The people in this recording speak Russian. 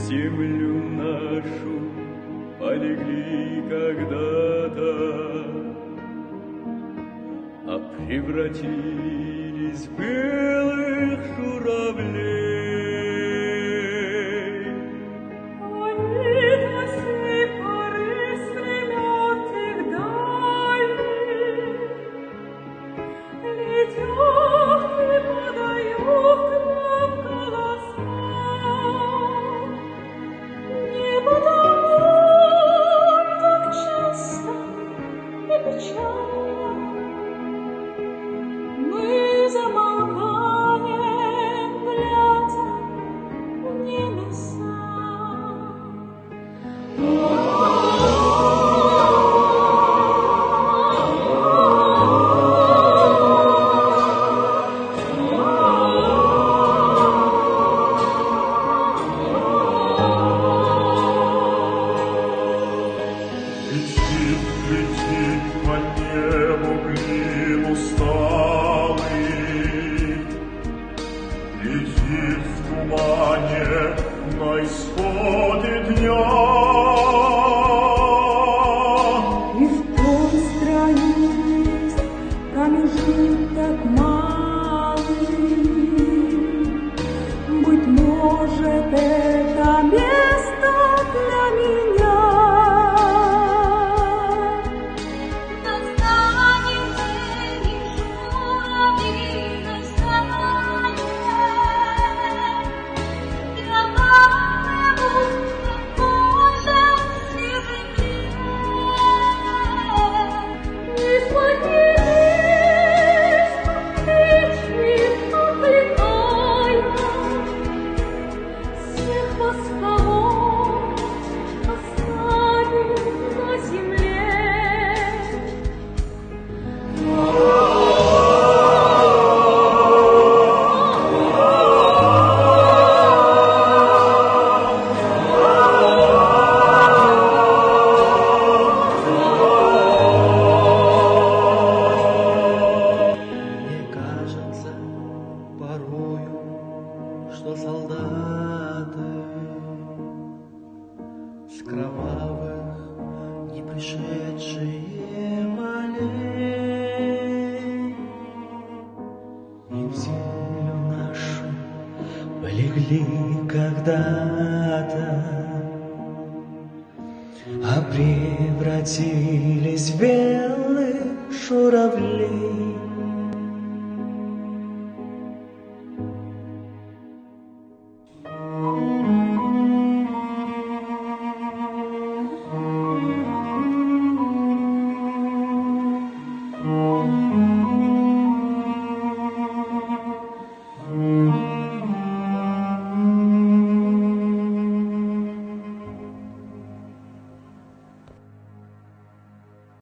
землю нашу полегли когда-то, а превратились в белых журавлей. Они до сей поры стремят их дальних, летят и подают нам голоса. Небо домой так часто и печально. Мы замолкаем, глядя в небеса. Летит по небу клин усталый, летит в тумане на исходе дня. И в той стране есть промежуток малый. Быть может, это место для меня. Достанем мы журавлиной стороне, для мамы можем земле. Не сладились, кричит, окликая, всех вас, кого оставим на земле. Мне кажется порою, что солдаты с кровавых не пришедшие полей и в землю нашу полегли когда-то, а превратились в белых журавлей.